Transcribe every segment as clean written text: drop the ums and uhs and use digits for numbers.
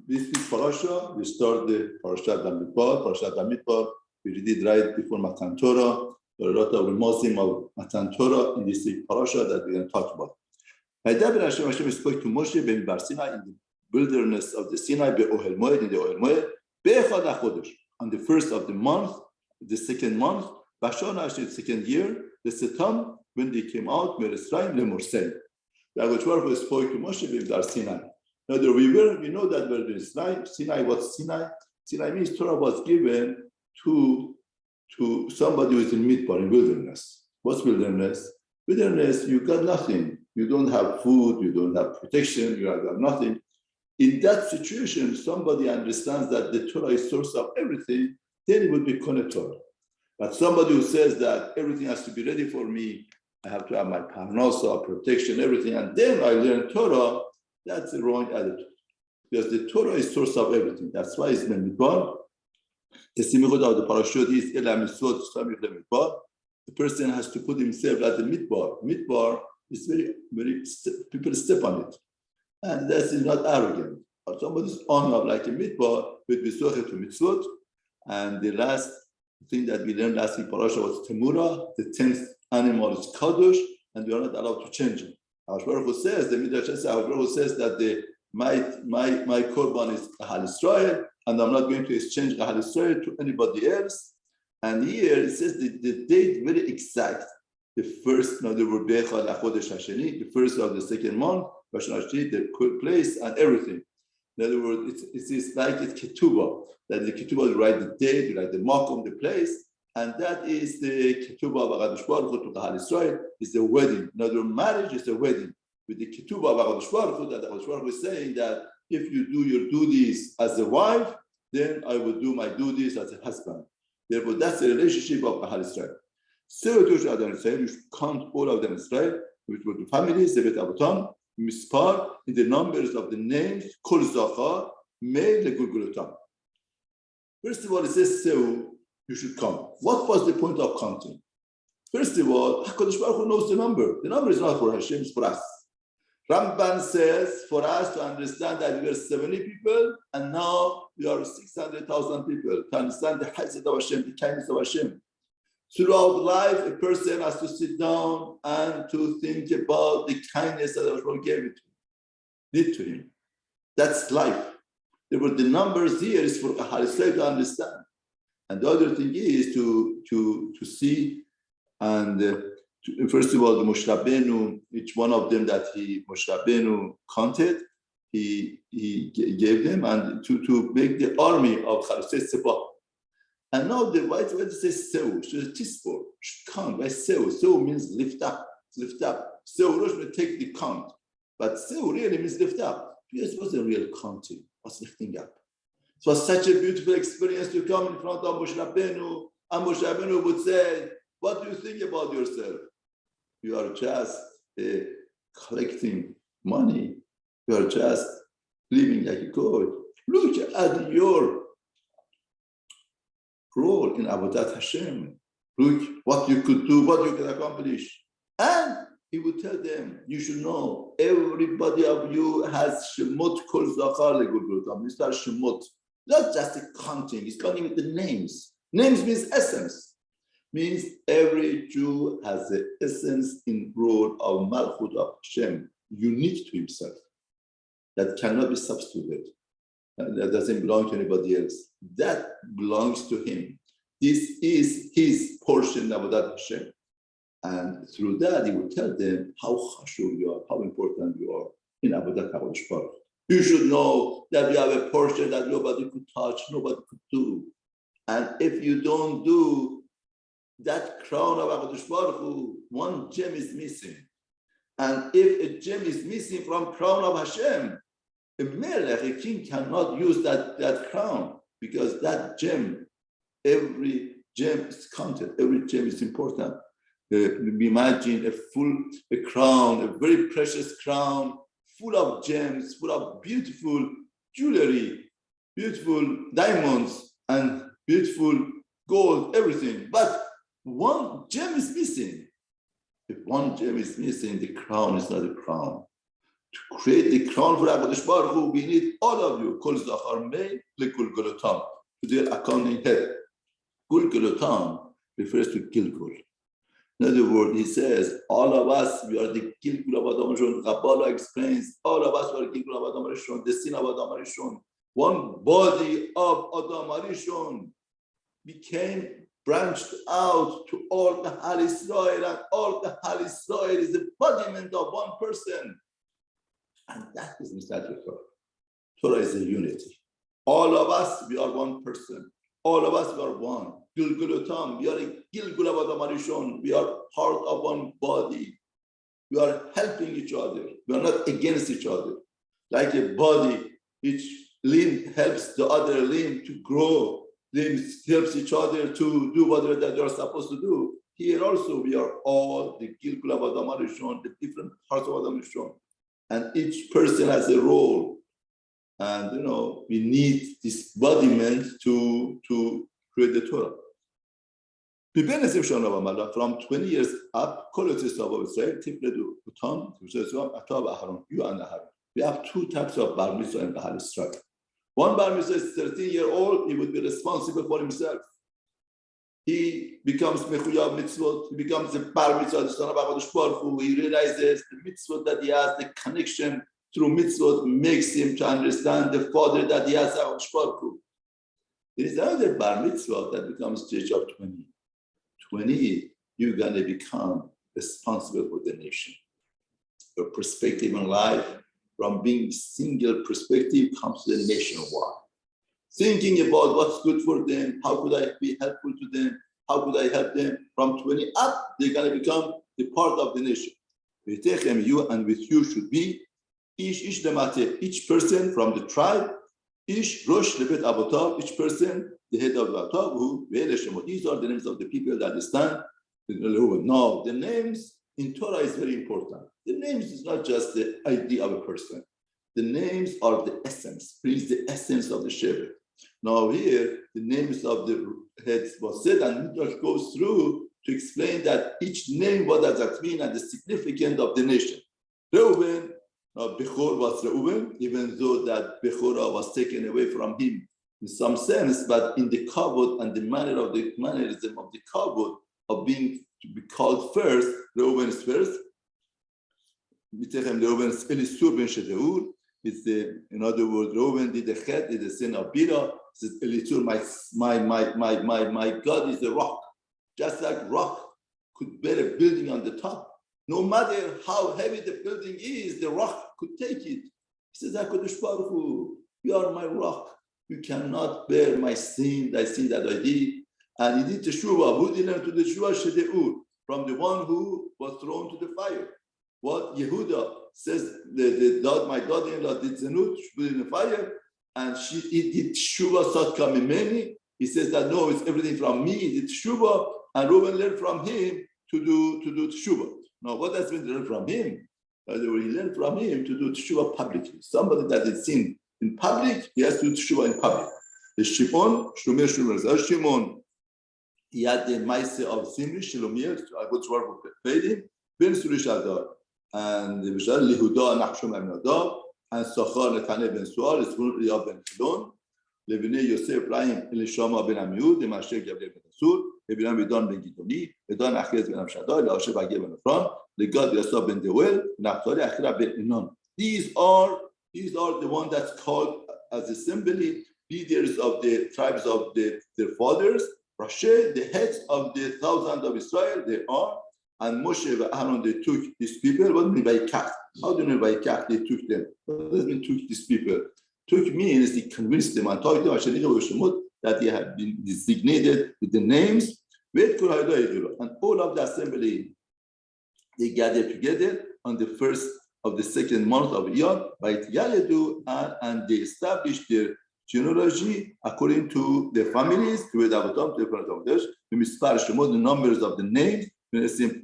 This parasha, we start the parasha Bamidbar. We read it right before Matan Torah. There are a lot of remozim of Matan Torah in this parasha that we're going to talk about. Hashem spoke to Moshe Bamidbar Sinai in the wilderness of the Sinai, in the Ohel Moed, on the first of the month, the second month, Bashana, the second year, the Satan, when they came out, Meresraim, Lemorsei. Yaakov spoke to Moshe Bamidbar Sinai. Now, we know that we're doing Sinai. What's Sinai? Sinai means Torah was given to somebody who is in Midbar, in wilderness. What's wilderness? Wilderness, you got nothing. You don't have food, you don't have protection, you have nothing. In that situation, somebody understands that the Torah is source of everything, then it would be Kone Torah. But somebody who says that everything has to be ready for me, I have to have my parnasa, protection, everything, and then I learn Torah, that's the wrong attitude. Because the Torah is source of everything. That's why it's Bamidbar. The similar of the parashut is the person has to put himself at the midbar. Midbar is very, very, people step on it. And that is not arrogant. But somebody's honor like a midbar with Bisoche to mitzvot. And the last thing that we learned last week, parasha, was Temura. The 10th animal is Kadosh, and we are not allowed to change it. Our Baruch Hu says, the Midrash says, our Baruch Hu says that my korban is Kahal Israel, and I'm not going to exchange Kahal Israel to anybody else. And here it says the date very exact. The first, the first of the second month, the place and everything. In other words, it's like it's ketubah, that the ketubah will write the date, will write the makom, the place, and that is the ketubah of HaKadosh Baruch Hu to Kahal Israel, is the wedding. In other words, marriage is the wedding. With the ketubah of HaKadosh Baruch Hu, that HaKadosh Baruch Hu is saying that if you do your duties as a wife, then I will do my duties as a husband. Therefore, that's the relationship of Kahal Israel. So you should count all of them Israel, which were the families, the Bet Avotam, Mispar, in the numbers of the names, Kol Zachar, Mei Legulgulutam. First of all, it says, so you should count. What was the point of counting? First of all, HaKadosh Baruch Hu knows the number. The number is not for Hashem, it's for us. Ramban says, for us to understand that we are 70 people, and now we are 600,000 people, to understand the Hesed of Hashem, the kindness of Hashem. Throughout life, a person has to sit down and to think about the kindness that Hashem did to him. That's life. Therefore, the numbers here is for Kahal Israel to understand. And the other thing is to see, and first of all, the Moshe Rabbeinu, each one of them that Moshe Rabbeinu counted, he gave them, and to make the army of Chalusei Tzebah. And now the white word says Seu, so the Tisbor should count by Seu. Seu means lift up, lift up. Seu Rosh will take the count. But Seu really means lift up. Because it wasn't real counting, it was lifting up. It was such a beautiful experience to come in front of Moshe Rabbeinu, and Moshe Rabbeinu would say, what do you think about yourself? You are just collecting money. You are just living like a god. Look at your role in Avodat Hashem. Look what you could do, what you could accomplish. And he would tell them, you should know, everybody of you has Shemot Kol Zachar Legulgulutam. Mr. Shemot. Not just the counting, it's counting with the names. Names means essence. Means every Jew has the essence in role of Malchut of Hashem, unique to himself, that cannot be substituted. That doesn't belong to anybody else. That belongs to him. This is his portion of that Hashem. And through that, he will tell them how chashuv you are, how important you are in Avodat HaKadosh Baruch Hu. You should know that you have a portion that nobody could touch, nobody could do. And if you don't do that crown of HaKadosh Baruch Hu, one gem is missing. And if a gem is missing from crown of Hashem, a melech, a king, cannot use that crown, because that gem, every gem is counted, every gem is important. Imagine a crown, a very precious crown, full of gems, full of beautiful jewelry, beautiful diamonds, and beautiful gold, everything. But one gem is missing. If one gem is missing, the crown is not a crown. to create the crown for HaKadosh Baruch Hu, we need all of you. Kol Zachar Mei Lekul Golotam, to their accounting head. Kul Golotam refers to Gilgul. In other words, he says, all of us, we are the Gilgul of Adam Rishon. Kabbalah explains, all of us are Gilgul of Adam Rishon, the sin of Adam Rishon. One body of Adam Rishon became branched out to all the Hal Israel, and all the Hal Israel is the embodiment of one person. And that is Mr. Torah. Torah is a unity. All of us, we are one person. All of us, we are one. Gilgulotam, we are a Gilgul of Adam Rishon. We are part of one body. We are helping each other. We are not against each other. Like a body, each limb helps the other limb to grow. Limbs helps each other to do whatever that they are supposed to do. Here also, we are all the Gilgul of Adam Rishon, the different parts of Adam Rishon. And each person has a role. And, we need this embodiment to create the Torah. From 20 years up, you and Aharon. We have two types of Bar Mitzvah in Bahal Israel. One Bar Mitzvah is 13-year-old, he would be responsible for himself. He becomes Mechuyah Mitzvot, he becomes the Bar Mitzvah, the son of HaKadosh Baruch Hu. He realizes the Mitzvot that he has, the connection through Mitzvot makes him to understand the Father that he has, HaKadosh Baruch Hu. There is another Bar Mitzvah that becomes the age of 20. 20, you're going to become responsible for the nation. Your perspective in life, from being single perspective, comes to the nationwide. Thinking about what's good for them, how could I be helpful to them, how could I help them? From 20 up, they're going to become the part of the nation. You and with you should be each person from the tribe, each Rosh Lebet Avotav, each person, the head of the Avotav, who these are the names of the people that stand. No, the names in Torah is very important. The names is not just the idea of a person. The names are the essence, brings the essence of the shepherd. Now here, the names of the heads was said, and Midrash goes through to explain that each name, what does that mean, and the significance of the nation. Reuben, Bechor was Reuben, even though that Bechorah was taken away from him in some sense, but in the kavod and the mannerism of the kavod of being to be called first, Reuben is first. Reuben is Elisur ben Shedeur. It's in other words, Reuben did the chet, did the sin of Bira. Says Elisur, my God is the rock. Just like rock could bear a building on the top. No matter how heavy the building is, the rock could take it. He says, HaKadosh Baruch Hu, you are my rock. You cannot bear my sin, thy sin that I did. And he did teshuvah. Who did learn to the teshuvah? Shedeur, from the one who was thrown to the fire. What Yehuda says, my daughter-in-law did zenut, put in the fire, and he did teshuvah, sadka mimeni. He says that no, it's everything from me. He did teshuvah, and Reuben learned from him to do teshuvah. Now, what does mean to learn from him? He learned from him to do teshuvah publicly. Somebody that is sin in public, he has to do teshuvah in public. The Shimon, Shimon, he had the Maise of Zimri, Shalomir, I go to work with Feidim, Ben Surish Adar, and the Vishal, Lihuda, Nachshum Amnadab, and Sachar, Netane Ben Sual, Isbun Riyab Ben Chilon, Levine Yosef, Ibrahim, Elishama Ben Amiud, the Mashek Gabriel Ben Asur, Abraham Edon Ben Gidoni, Edon Achiz Ben Amshadai, Lashe Bagir Ben Efron, the God Yosef Ben Dewel, Naftali Achira Ben Inon. These are the ones that's called as assembly leaders of the tribes of their fathers. Rashi, the heads of the thousands of Israel, they are, and Moshe and Aaron, they took these people. What do you mean by Kach? How do you mean by Kach? They took them. What does it mean took these people? Took means he convinced them and told them that they had been designated with the names. And all of the assembly, they gathered together on the first of the second month of Iyar by Yaledu, and they established their genealogy according to their families, to the numbers of the names,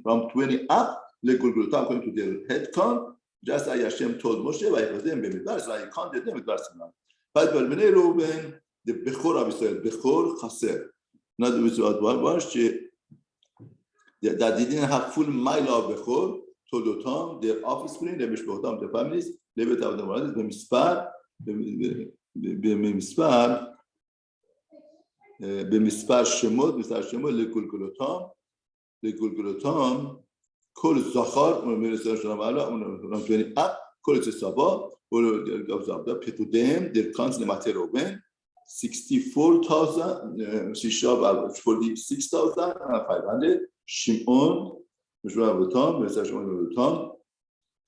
from 20 up, according to their head count, just as Hashem told Moshe, Bamidbar, so I counted them with Barcelona. But Bnei Reuben, the Bechor of Israel, Bechor Chaser. In other words, what was that they didn't have full mile of Bechor, Toldotam, their offspring, Mishpotam, the families, Levychaim, the brothers, במספר שמות, לגולגולותם, כל זכר, כל צבא, פיקודיהם, their clans למטה ראובן, 46,500, שמעון,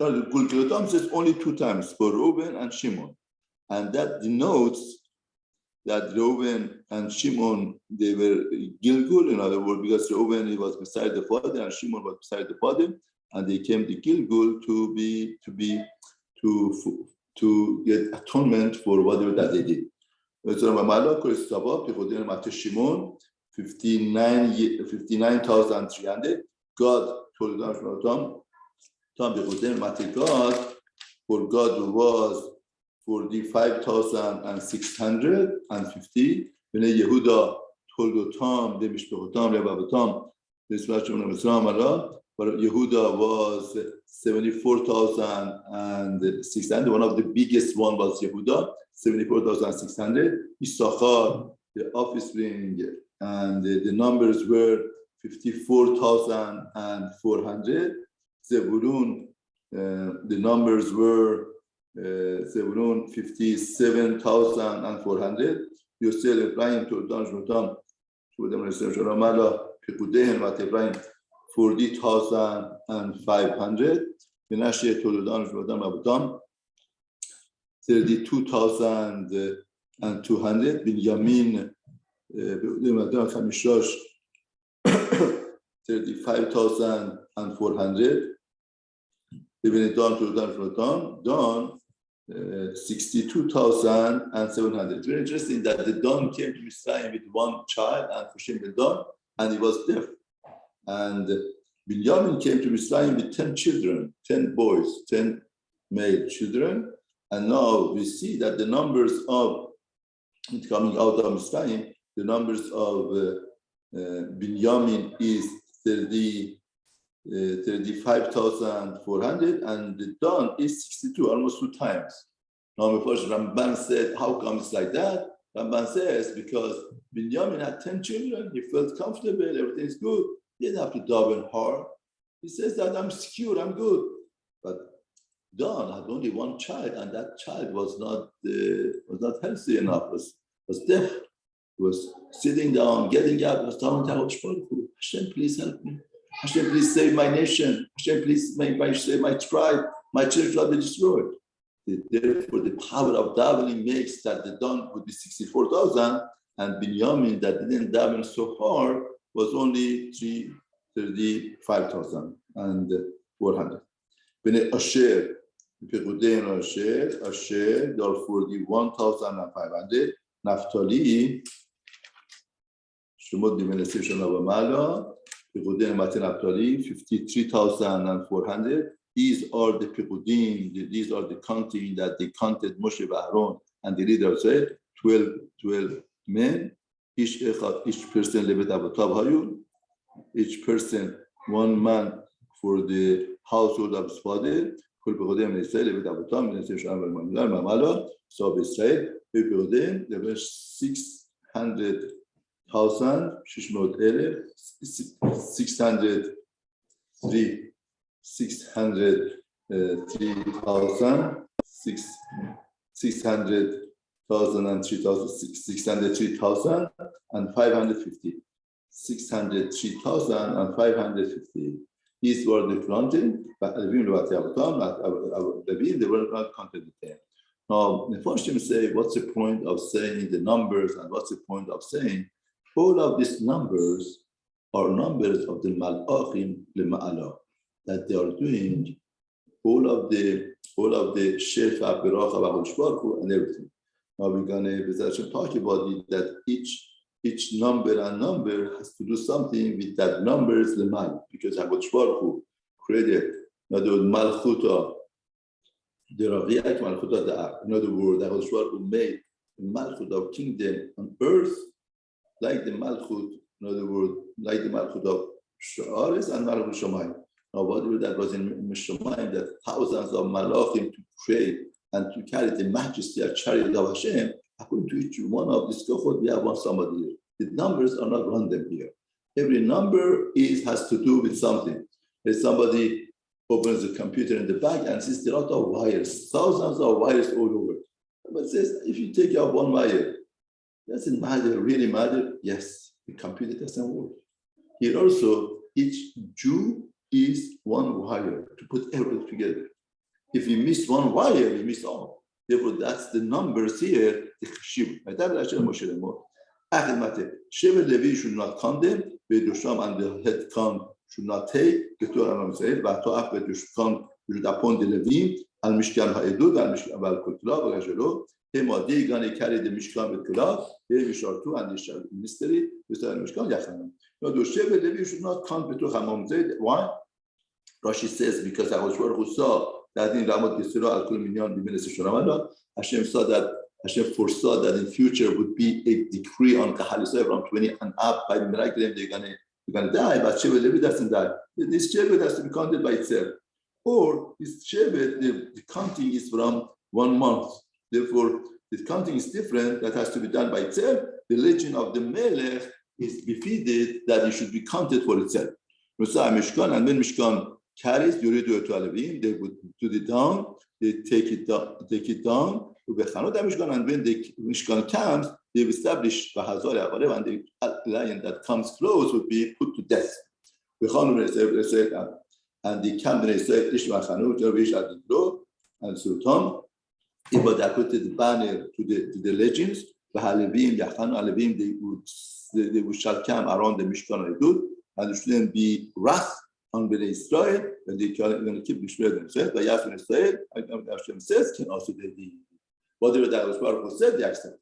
Gulgulatam says only 2 times for Reuben and Shimon, and that denotes that Reuben and Shimon, they were Gilgul, in other words, because Reuben he was beside the father and Shimon was beside the father, and they came to Gilgul to get atonement for whatever that they did. Shimon 59,300. God told them, God, for God was 45,650. When Yehuda told Tom, the Mishpotam, Levabatam, this but Yehuda was 74,600. One of the biggest one was Yehuda, 74,600. Issachar, the offspring, and the numbers were 54,400. Zebulun, the numbers were Zebulun 57,400. Yosel Ephraim to Danjmutam, to the Ramala, Pekudehen, Vat Ephraim 40,500. Menashe to Danjmutam Abutam 32,200. Binyamin, Khamishosh 35,400. Even Don to Don 62,700. Very interesting that the Don came to Mitzrayim with 1 child and Fushim the Don, and he was deaf. And Binyamin came to Mitzrayim with 10 children, 10 boys, 10 male children. And now we see that the numbers of it coming out of Mitzrayim, the numbers of Binyamin is 35,400, and the Don is 62, almost 2 times. Now, first Ramban said, how come it's like that? Ramban says, because Binyamin had 10 children, he felt comfortable, everything is good. He didn't have to daven hard. He says that I'm secure, I'm good. But Don had only 1 child, and that child was not healthy enough, was deaf. He was sitting down, getting up, was telling Hashem, please help me. Hashem, please save my nation. Hashem, please save my tribe. My children will be destroyed. Therefore, the power of davening makes that the Don would be 64,000, and Binyamin, that didn't daven so hard, was only 35,400. Bnei Asher, Pekudei Asher, they are 41,500. Naphtali, Shemot Dimenesi Shanavamala, Pekudim Mati Naphtali, 53,400. These are the Pekudim, these are the counting that they counted Moshe and Aaron, and the leader said 12 men. Each person lived Abutav Hayun, each person 1 man for the household of his father. So Pekudim, there were 600,000, 603,550. 603,550. These were the planting, but they were not counted the 10. Now, the first thing say, what's the point of saying the numbers, and what's the point of saying all of these numbers are numbers of the Malachim Lema'ala, that they are doing all of the Shefa, Beracha, Baruch and everything. Now we're going to talk about it, that each number and number has to do something with that numbers Lemal, because Baruch Hu created, in other words, Malchuta, the Raviat Malchuta Da'ar. In other words, Baruch Hu made the Malchut of kingdom on earth like the Malchut, in other words, like the Malchut of Sha'aris and Malchut Shamayim. Now, whatever that was in Mishramayim, that thousands of malachim to pray and to carry the majesty and chariot of Hashem, according to each one of these kofot, we have one somebody here. The numbers are not random here. Every number has to do with something. If somebody opens the computer in the back and sees a lot of wires, thousands of wires all over. But says, if you take out one wire, does it matter, really matter? Yes, the computer doesn't work. Here also, each Jew is one wire to put everything together. If you miss one wire, you miss all. Therefore, that's the numbers here, the chashiv. Shevet Levi should not count them, Bedusham and the head count should not take, Ketur said, Batoach Bedusham should appoint the Levi, and Mishkan Ha'edud, and Mishkan Valkutla, Bagajelo, Hemadi, Gani carry the Mishkan with Kula, Vishartu, and the ministry, Mr. Mishkan Yachanam. No, the Shevet Levi should not count Betur Hamam Zaid. Why? Rashi says, because I was who saw that in Ramot Yisrael Al Kul Minyan B'Minas Shonamada, Hashem foresaw that in future would be a decree on Kahal Yisrael from 20 and up. By the miracle, they're gonna die, but Shevet Levi doesn't die. This Shevet has to be counted by itself. Or this Shevet, the counting is from 1 month. Therefore, the counting is different. That has to be done by itself. The legend of the Melech is befitted that it should be counted for itself. Mishkan, and when Mishkan carries Yuridu to Alevim, they would do it down, they take it down, and when the Mishkan comes, they've established Bahazor, and the lion that comes close would be put to death. And the camp said, and Sultan, he would put the banner to the legends, they would shall come around the Mishkan and there shouldn't be wrath on Bnei Israel, and they're going to keep Mishkan themselves. But Yachad Kollel, Hashem says, can also be whatever that was Baruch said, they accept.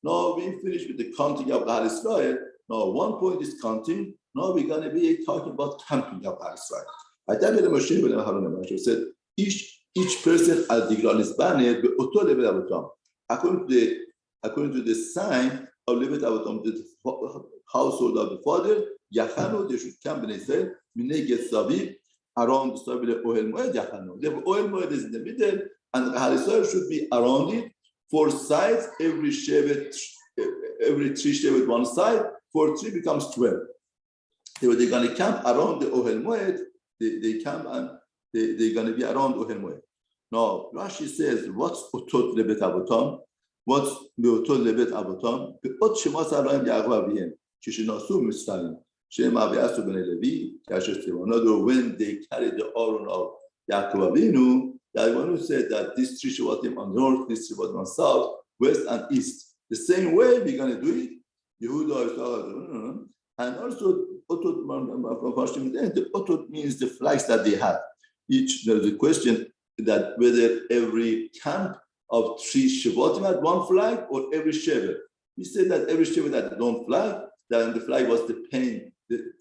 Now we finish with the counting of Bahar Israel. Now 1 point is counting. Now we're going to be talking about camping of Bahar Israel. I tell you, Moshe said, each person al digral is banner be auto level avotam. According to the sign of level avotam, the household of the father, Yachanu, they should camp in Israel, Mineged Saviv, around the Saviv Ohel Moed Yachanu. The Ohel Moed is in the middle, and Halisar should be around it. 4 sides, every shevet, every 3 shevet 1 side, 4 3 becomes 12. They're going to camp around the Ohel Moed. They camp and they're going to be around Ohel Moed. Now, Rashi says, what's Otot Lebet Avotam? What's Beotot Lebet Avotam? Beot Shemas Alayim Ya'agva B'hem. Kishinasu Mitzrayim. Shema V'yasu B'nei Levi. Kasher Tzivon. In other words, when they carried the Aron of Yaakov Avinu, the Avinu said that this 3 Shevatim on north, this Shevatim on south, west and east. The same way we're going to do it. Yehuda, and also Otot, the Otot means the flags that they had. There's a question that whether every camp of 3 Shevatim had 1 flag or every Shevet. We said that every Shevet had its own flag, that the flag was the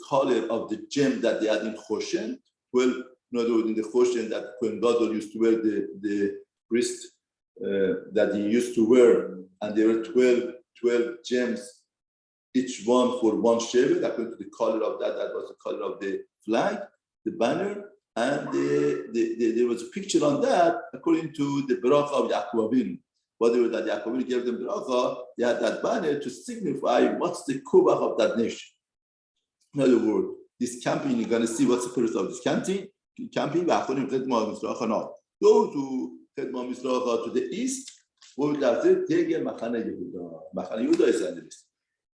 color of the gem that they had in Choshen. Well, in other words, in the Choshen that Kohen Gadol used to wear the wrist that he used to wear, and there were 12 gems, each one for 1 Shevet, according to the color of that was the color of the flag, the banner. And there was a picture on that according to the bracha of Yaakov Avinu. Whatever that Yaakov Avinu gave them bracha, they had that banner to signify what's the kubach of that nation. In other words, this camping, you're going to see what's the purpose of this camping. Those who Chedma Mizracha to the east, what would that say? Tegel Machane Yehuda. Machane Yehuda is on the list.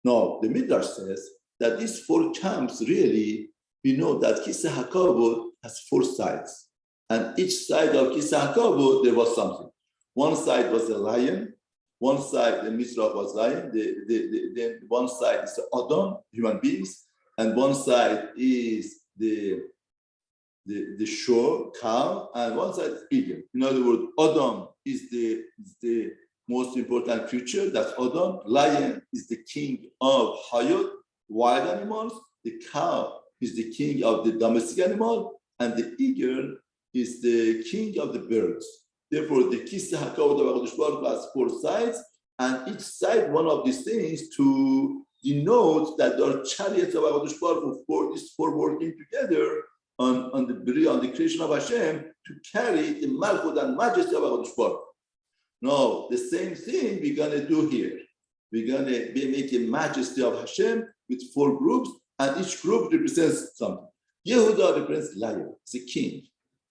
Now, the Midrash says that these 4 camps really, we know that Kiseh HaKavod has 4 sides. And each side of Kiseh HaKavod, there was something. One side was a lion, one side, the Mizrach was lion, then one side is the Adam, human beings, and one side is the shore, cow, and one side is eagle. In other words, Adam is the most important creature, that's Adam. Lion is the king of Hayot, wild animals. The cow is the king of the domestic animal, and the eagle is the king of the birds. Therefore, the Kiseh HaKavod of HaKadosh Baruch Hu has 4 sides, and each side one of these things to denote that there are chariots of HaKadosh Baruch Hu, these 4 working together on the creation of Hashem to carry the Malchut and majesty of HaKadosh Baruch Hu. No, the same thing we're going to do here. We're going to make a majesty of Hashem with 4 groups, and each group represents something. Yehuda represents lion, it's a king.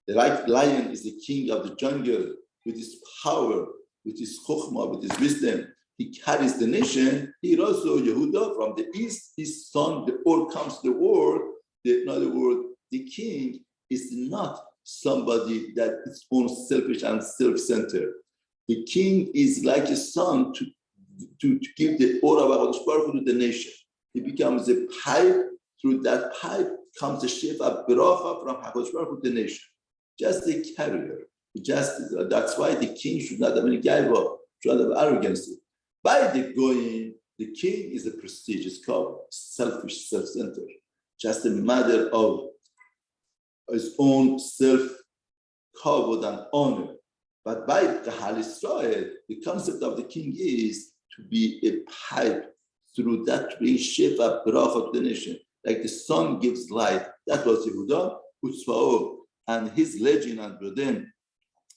The lion is the king of the jungle with his power, with his chokhmah, with his wisdom. He carries the nation. Here also, Yehuda from the east, his son, the all comes to the world. In other words, the king is not somebody that is own selfish and self-centered. The king is like a son to give the aura of HaKadosh Baruch Hu to the nation. He becomes a pipe. Through that pipe comes the shefa beracha from HaKadosh Baruch Hu to the nation. Just a carrier. That's why the king should not have any gaiva, should not have arrogance. By the goyim, the king is a prestigious cover, selfish, self-centered, just a matter of his own self-covered and honor. But by the Hal Israel, the concept of the king is to be a pipe through that to bring shefa beracha to the nation. Like the sun gives light. That was Yehuda, Utzva'o, and his legend and Broden,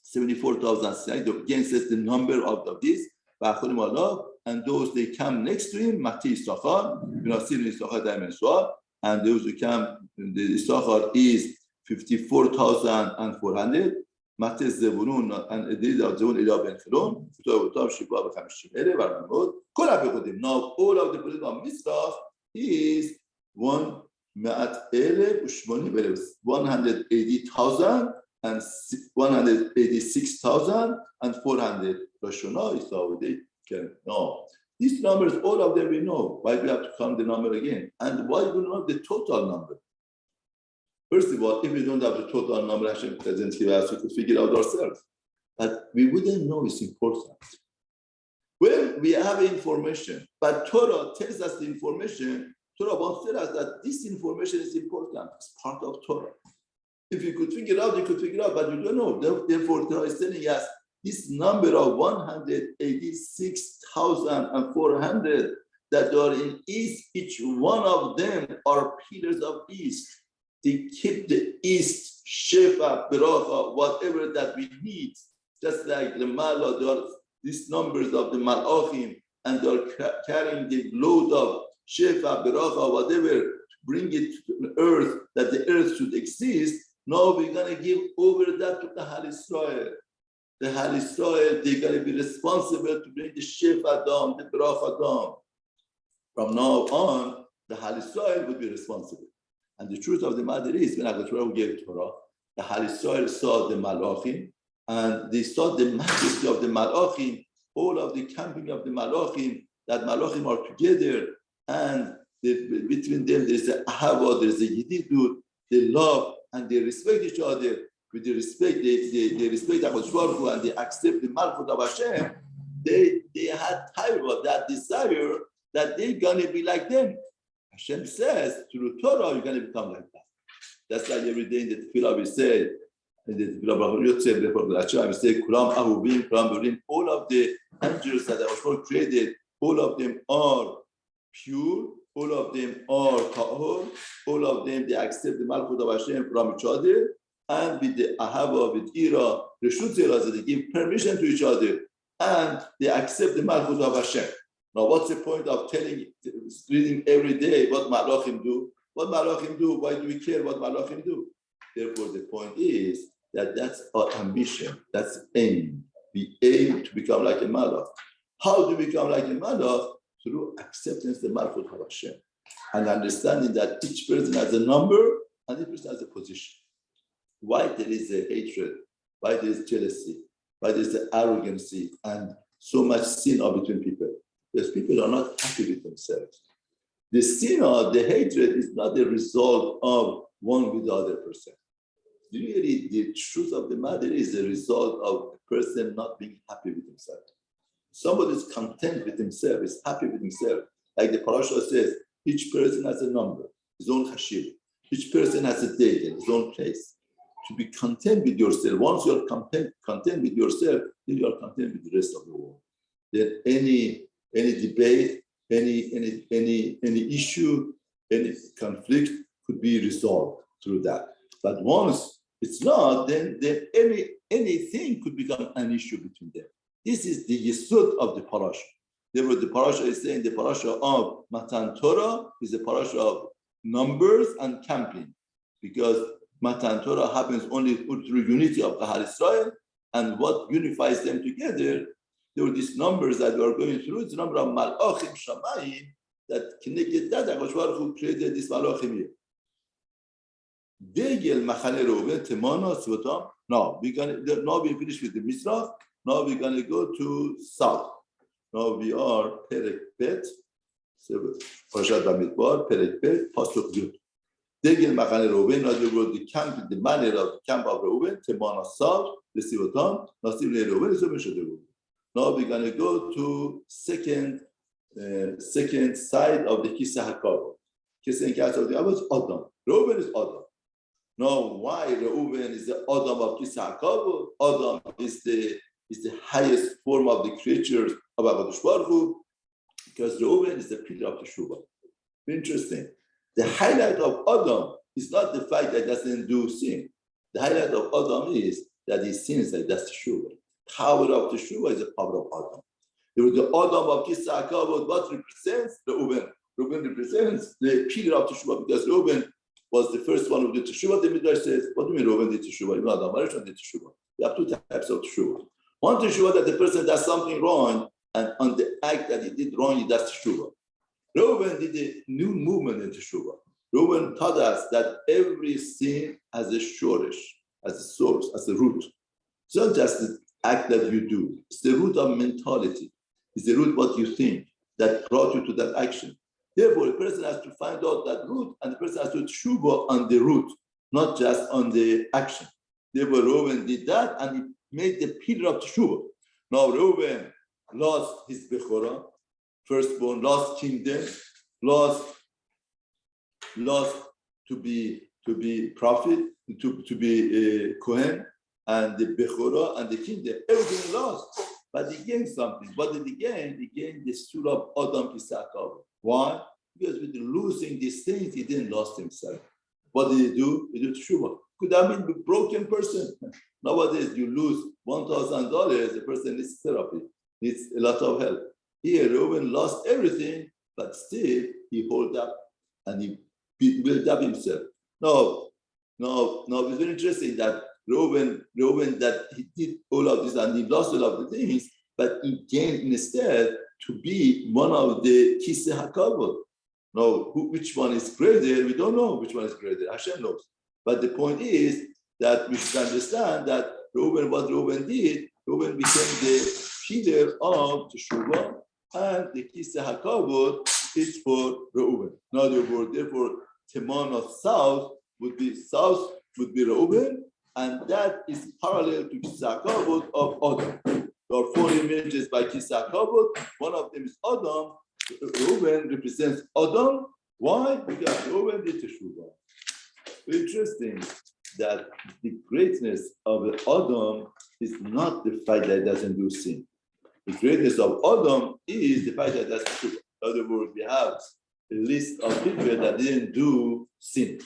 74,000. Again says the number of these, and those they come next to him, Mati Issachar, and those who come, the Issachar is 54,400. Mati Zebulun and Edid Zebulun Elia Ben Chilon, Shiba B'Chamishim Ele, now all of the Broden of Mizrach is 180,000 and 186,400. Lashona is how they can know. These numbers, all of them we know. Why do we have to count the number again? And why do we know the total number? First of all, if we don't have the total number, Hashem doesn't give us, we could figure it out ourselves. But we wouldn't know it's important. Well, we have information, but Torah tells us the information. Torah wants to tell us that this information is important. It's part of Torah. If you could figure it out, you could figure it out, but you don't know. Therefore, Torah is telling us this number of 186,400 that are in East, each one of them are pillars of East. They keep the East, Shefa, Beracha, whatever that we need. Just like the Mala, there are these numbers of the Malachim, and they are carrying the load of Shefa, Beracha, whatever, to bring it to the earth, that the earth should exist. Now we're going to give over that to the Hal Israel. The Hal Israel, they're going to be responsible to bring the Shefa down, the Beracha down. From now on, the Hal Israel would be responsible. And the truth of the matter is, when HaKadosh Baruch Hu gave Torah, the Hal Israel saw the Malachim, and they saw the majesty of the Malachim, all of the camping of the Malachim, that Malachim are together, and between them there's a ahava, there's a yedidut, they love and they respect each other. With the respect, they respect HaKadosh Baruch Hu and they accept the Malchut of Hashem. They had taiva, that desire that they're going to be like them. Hashem says, through Torah, you're going to become like that. That's why every day in the Tefillah we say, in the Tefillah we say, Kulam Ahuvim, Kulam Burim, all of the angels that HaKadosh Baruch Hu created, all of them are pure, all of them are tahor, all of them, they accept the Malchut of Hashem from each other, and with the ahava, with ira, reshut zera, they give permission to each other, and they accept the Malchut of Hashem. Now, what's the point of reading every day what Malachim do? What Malachim do? Why do we care what Malachim do? Therefore, the point is that that's our ambition. That's aim. We aim to become like a Malach. How do we become like a Malach? Through acceptance of the Malchut of Hashem and understanding that each person has a number and each person has a position. Why there is a hatred? Why there is jealousy? Why there is the arrogancy and so much sin between people? Because people are not happy with themselves. The sin or the hatred is not the result of one with the other person. Really, the truth of the matter is the result of the person not being happy with himself. Somebody is content with himself, is happy with himself. Like the parasha says, each person has a number, his own chashiv. Each person has a date in his own place. To be content with yourself. Once you are content with yourself, then you are content with the rest of the world. Then any debate, any issue, any conflict could be resolved through that. But once it's not, then anything could become an issue between them. This is the yesod of the parasha. Therefore, the parasha is saying the parasha of Matan Torah is a parasha of numbers and camping, because Matan Torah happens only through unity of Kahal Israel, and what unifies them together, there were these numbers that we are going through. It's the number of Malachim Shamayim that connected that HaKadosh Baruch Hu created this Malachim here. Degel Machane Reuven Temana Svatam. Now we finished with the Mizrach. Now we're gonna go to south. Now we are Perek Bet, Parashat Bamidbar, Perek Bet, Pasuk Yud. Degel Machane Reuven. Now the camp, the manner of the camp of Reuven, Temana south, the Sivatam. Now still Reuven is Reuven. Now we're gonna go to second side of the Kisah HaKavod. Kisah HaKavod of the Avos, Adam. Reuven is Adam. Now, why Reuven is the Adam of Kisah HaKavod? Adam is the highest form of the creatures of HaKadosh Baruch Hu, because Reuven is the pillar of the Teshuvah. Interesting. The highlight of Adam is not the fact that he doesn't do sin. The highlight of Adam is that he sins, that that's Teshuvah. Power of Teshuvah is the power of Adam. The Adam of Kisah HaKavod, what represents Reuven? Reuven represents the pillar of Teshuvah, because Reuven was the first one who did Teshuvah. The Midrash says, what do you mean Reuven did Teshuvah? Even Adam HaRishon did Teshuvah. We have two types of Teshuvah. One Teshuvah that the person does something wrong, and on the act that he did wrong, he does Teshuvah. Reuven did a new movement in Teshuvah. Reuven taught us that every sin has a shoresh, as a source, as a root. It's not just the act that you do. It's the root of mentality. It's the root what you think that brought you to that action. Therefore, the person has to find out that root, and the person has to teshuvah on the root, not just on the action. Therefore, Reuven did that, and he made the pillar of teshuvah. Now, Reuven lost his bechorah, firstborn, lost kingdom, lost to be prophet, to be Kohen, and the bechorah and the kingdom. Everything he lost, but he gained something. What did he gain? He gained the surah of Adam Kisah HaKavod. Why? Because with losing these things, he didn't lose himself. What did he do? He did teshuvah. Could have been a broken person. Nowadays, you lose $1,000, the person needs therapy, needs a lot of help. Here, Reuven lost everything, but still he held up and he built up himself. Now, it's very interesting that Reuven that he did all of this and he lost all of the things, but he gained instead to be one of the Kisah HaKavod. Now, which one is greater? We don't know which one is greater. Hashem knows. But the point is that we should understand that what Reuven did, Reuven became the pillar of Teshuvah, and the Kisah HaKavod is for Reuven. In other words, therefore, Teman of south would be Reuven, and that is parallel to Kisah HaKavod of Adam. There are 4 images by Kisah HaKavod. One of them is Adam. Reuven represents Adam. Why? Because Reuven did Teshuvah. Interesting that the greatness of Adam is not the fact that it doesn't do sin. The greatness of Adam is the fact that it does Teshuvah. In other words, we have a list of people that didn't do sin.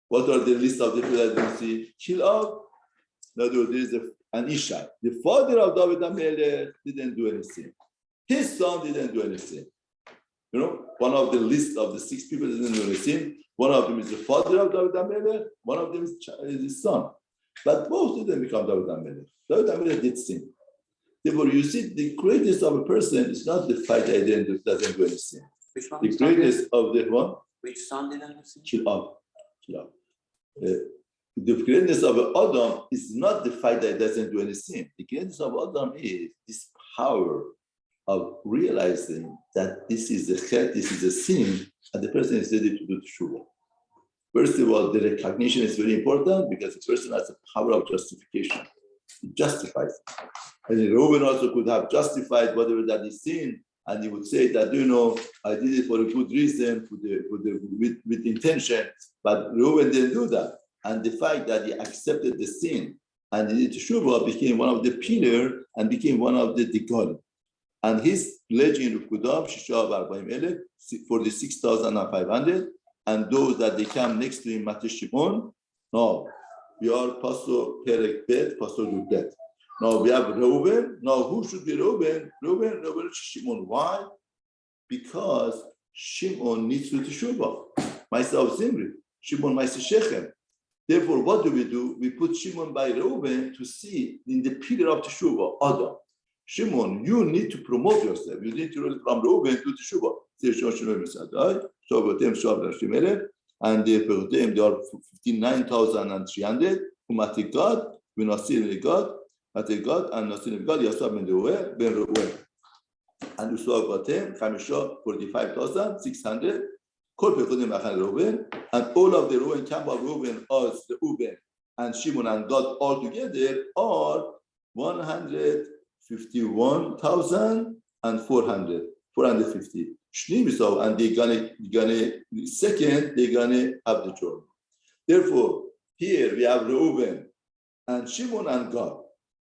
What are the list of people that didn't sin? Chil'av. In other words, there is an Ishai. The father of David HaMelech didn't do any sin. His son didn't do any sin. You know, one of the list of the 6 people that didn't do any sin. One of them is the father of David HaMelech. One of them is his son. But both of them become David HaMelech. David HaMelech did sin. Therefore, you see, the greatness of a person is not the fact that he doesn't do any sin. Which one? The greatness of the one? Which son didn't do sin? Chil'av. The greatness of Adam is not the fact that he doesn't do any sin. The greatness of Adam is this power of realizing that this is a chet, this is a sin, and the person is ready to do teshuvah. First of all, the recognition is very important because the person has a power of justification. It justifies it. And Reuven also could have justified whatever that is sin, and he would say that, I did it for a good reason, with intention, but Reuven didn't do that. And the fact that he accepted the sin and he did teshuvah became one of the pillars and became one of the digalim. And his pledge in Rukudam, Shisha Arba'im Elef, 46,500, and those that they come next to him, Mati Shimon, Now, we are Pastor Perek Bet, Pastor Yudbet. Now, we have Reuben. Now, who should be Reuben? Reuben is Shimon. Why? Because Shimon needs to Teshuvah. Ma'aseh of Zimri. Shimon Ma'aseh Shechem. Therefore, what do? We put Shimon by Reuben to see in the pillar of Teshuvah, Adam. Shimon, you need to promote yourself. You need to from Reuben to Teshuvah. And they are 59,300. God, we Nasir God, God, and Nasir God, Yasab ben Reuel. And Usua Batem, Chamisha, 45,600. And all of the Reuben, camp of Reuben, as the Reuben and Shimon and God all together are 151,400, 450. And they're gonna second, they're gonna have the throne. Therefore, here we have Reuben and Shimon and God.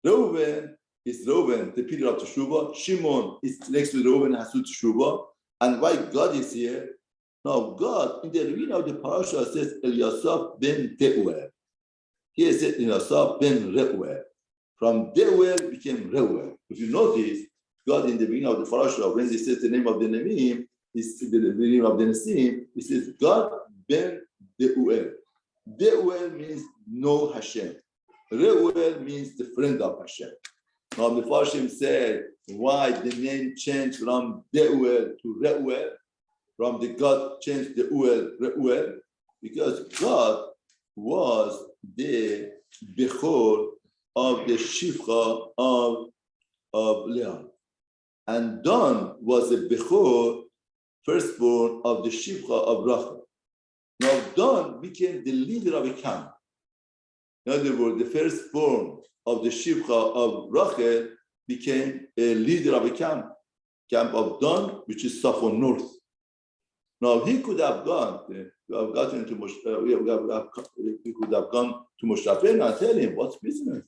Reuben is Reuben, the pillar of Teshuvah. Shimon is next to Reuben, has to Teshuvah. And why God is here? Now, God, in the beginning of the parasha, says Eliasaph ben Deuel. Here says Eliasaph ben Reuel. From Deuel became Reuel. If you notice, God in the beginning of the parasha, when he says the name of the Nevi'im, the name of the Nesim, he says God ben Deuel. Deuel means know Hashem. Reuel means the friend of Hashem. Now the Farshim said why the name changed from Deuel to Reuel. From the God changed the Reuel, because God was the Bechor of the Shifcha of Leah. And Dan was the Bechor, firstborn of the Shifcha of Rachel. Now Dan became the leader of a camp. In other words, the firstborn of the Shifcha of Rachel became a leader of a camp of Dan, which is Safon North. Now he could have gone, he could have gone to Moshe Rabbeinu and tell him, what's business?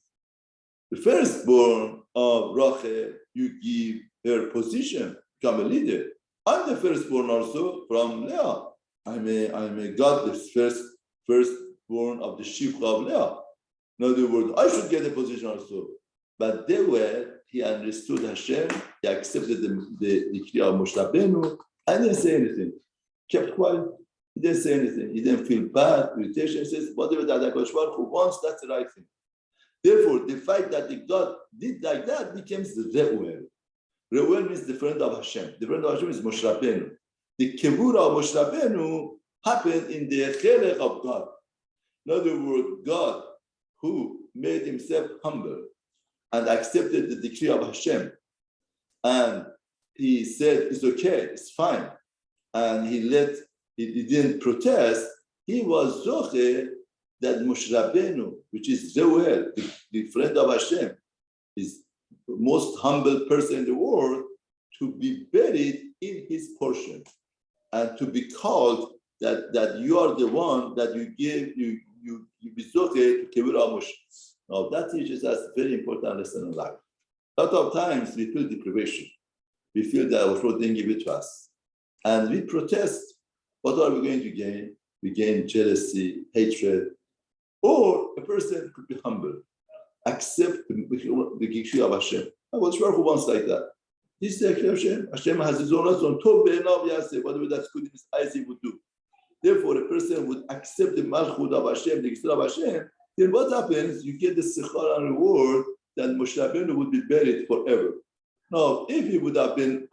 The firstborn of Rachel, you give her position, become a leader. I'm the firstborn also from Leah. I'm a God, the firstborn of the Shifcha of Leah. In other words, I should get a position also. But he understood Hashem, he accepted the decree of Moshe Rabbeinu, and didn't say anything. Kept quiet. He didn't say anything. He didn't feel bad, irritation. He says, whatever that HaKadosh Baruch Hu wants, that's the right thing. Therefore, the fact that the God did like that becomes the Reuel. Reuel means the friend of Hashem. The friend of Hashem is Moshe Rabbeinu. The Kevura of Moshe Rabbeinu happened in the Chelek of God. In other words, God, who made himself humble and accepted the decree of Hashem, and he said, it's okay, it's fine. And he didn't protest, he was Zoche that Moshe Rabbeinu, which is Reuel, the friend of Hashem, is the most humble person in the world, to be buried in his portion and to be called that you are the one that you give, you be Zoche to Kevura Moshe. Now that teaches us a very important lesson in life. A lot of times we feel deprivation. We feel that our Lord didn't give it to us. And we protest. What are we going to gain? We gain jealousy, hatred. Or a person could be humble, accept the decree of Hashem. And what Baruch Hu wants like that. This is the decree of Hashem. Hashem has his own reason. Whatever that's good in his eyes, he would do. Therefore, a person would accept the malchut of Hashem, the decree of Hashem. Then what happens? You get the sechar and reward that Moshe Rabbeinu would be buried forever. Now, if he would have been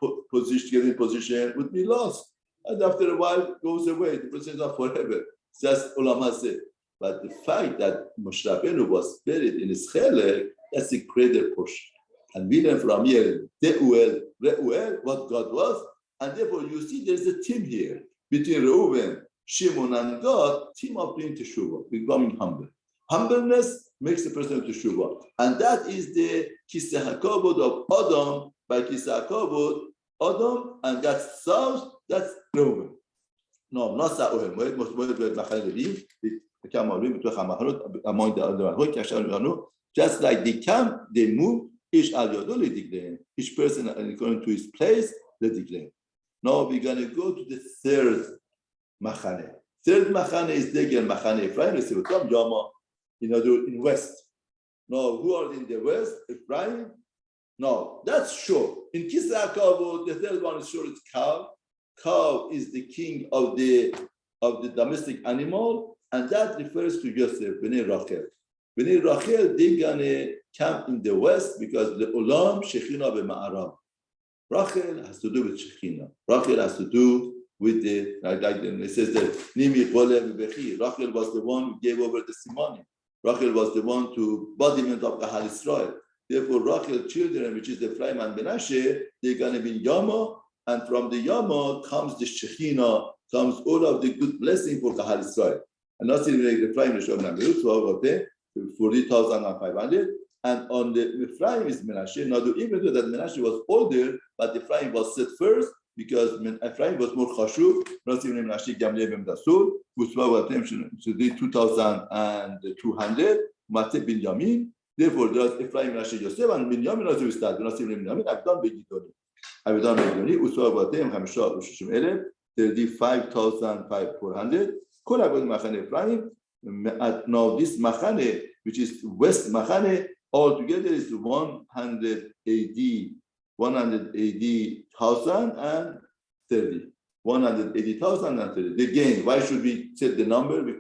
given position, would be lost. And after a while, goes away. The position is not forever. It's just Olam Hazeh. But the fact that Moshe Rabbeinu was buried in his chelek, that's a greater portion. And we learn from here, Deuel, Reuel, what God was. And therefore, you see there's a team here between Reuben, Shimon, and God, team of being Teshuvah, becoming humble. Humbleness makes the person to Teshuvah. And that is the Kiseh HaKavod of Adam, by Kiseh HaKavod, Adam, and that's south, that's Reuben. No, not Sa'ohem. Just like they come, they move, each person according to his place, they declare. Now we're going to go to the third Machane. Third machane is Degel machane Ephraim, Resivotam, Yama, in west. Now, who are in the west? Ephraim? No, that's sure. In Kisra Kavod, the third one is sure it's cow. Cow is the king of the domestic animal, and that refers to Yosef, Bnei Rachel. Bnei Rachel, they're gonna camp in the west because the Olam Shechina beMa'arav. Rachel has to do with Shechina. Rachel has to do with the, like it says that Nimi Kollel Bechi. Rachel was the one who gave over the Simoni. Rachel was the one to embodiment of Kahal Israel. Therefore, Rachel children, which is the Ephraim and Menashe, they're going to be Yama, and from the Yama comes the Shechina, comes all of the good blessing for Kahal Israel. And not only the Ephraim, the 40,500, and on the Ephraim is Menashe. Now, even though that Menashe was older, but Ephraim was set first because Ephraim was more chashuv. Not even Menashe Gamle Bem Dasur, should be 2,200. Mate Binyamin. Therefore, there's Ephraim Menashe Yosef and Binyamin also we start. Not even Binyamin. I've done Begidoni. I've done Begidoni. Uswa Batem Hamsha Ushishim Elef 35,400. Kolabod Machane Ephraim. Now this Machane, which is West Machane, altogether is 180,030. 180,030. Again, why should we set the number? We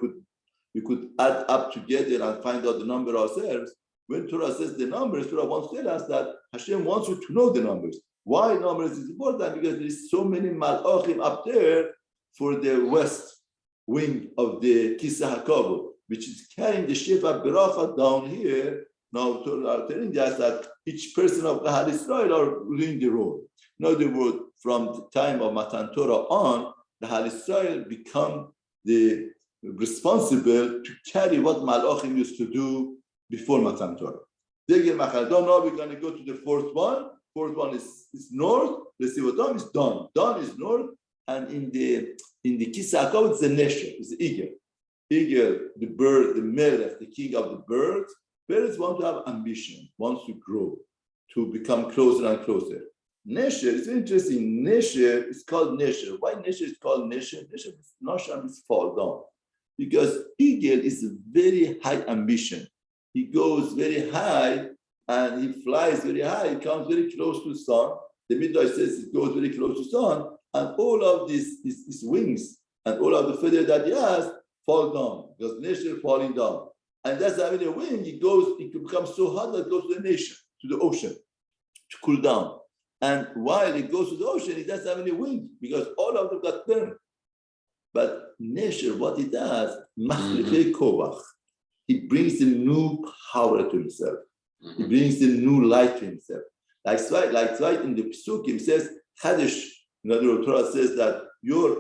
could add up together and find out the number ourselves. When Torah says the numbers, Torah wants to tell us that Hashem wants you to know the numbers. Why numbers is important? Because there is so many malachim up there for the west wing of the Kisah HaKavod, which is carrying the Shefa Beracha down here. Now, Torah telling us that each person of Kahal Israel are doing the role. In other words, from the time of Matan Torah on, the Kahal Israel become the responsible to carry what Malachim used to do before Matan Torah. Now we're going to go to the fourth one. Fourth one is north. Let's see what Don is. Don is north, and in the Kisah HaKavod, it's the Nesher, it's the eagle. Eagle, the bird, the melech, the king of the birds. Birds want to have ambition, wants to grow, to become closer and closer. Nesher, it's interesting. Nesher is called Nesher. Why Nesher is called Nesher? Nesher is fall down. Because eagle is a very high ambition. He goes very high and he flies very high. He comes very close to the sun. The Midrash says it goes very close to the sun, and all of his wings and all of the feathers that he has fall down because Nesher falling down. And that's having a wind, it becomes so hot that it goes to the nation, to the ocean, to cool down. And while it goes to the ocean, it doesn't have any wind because all of them got burned. But Nesher, what he does, he brings the new power to himself. He brings the new light to himself. Like right in the Pesukim says, Chadash, in other words, Torah says that your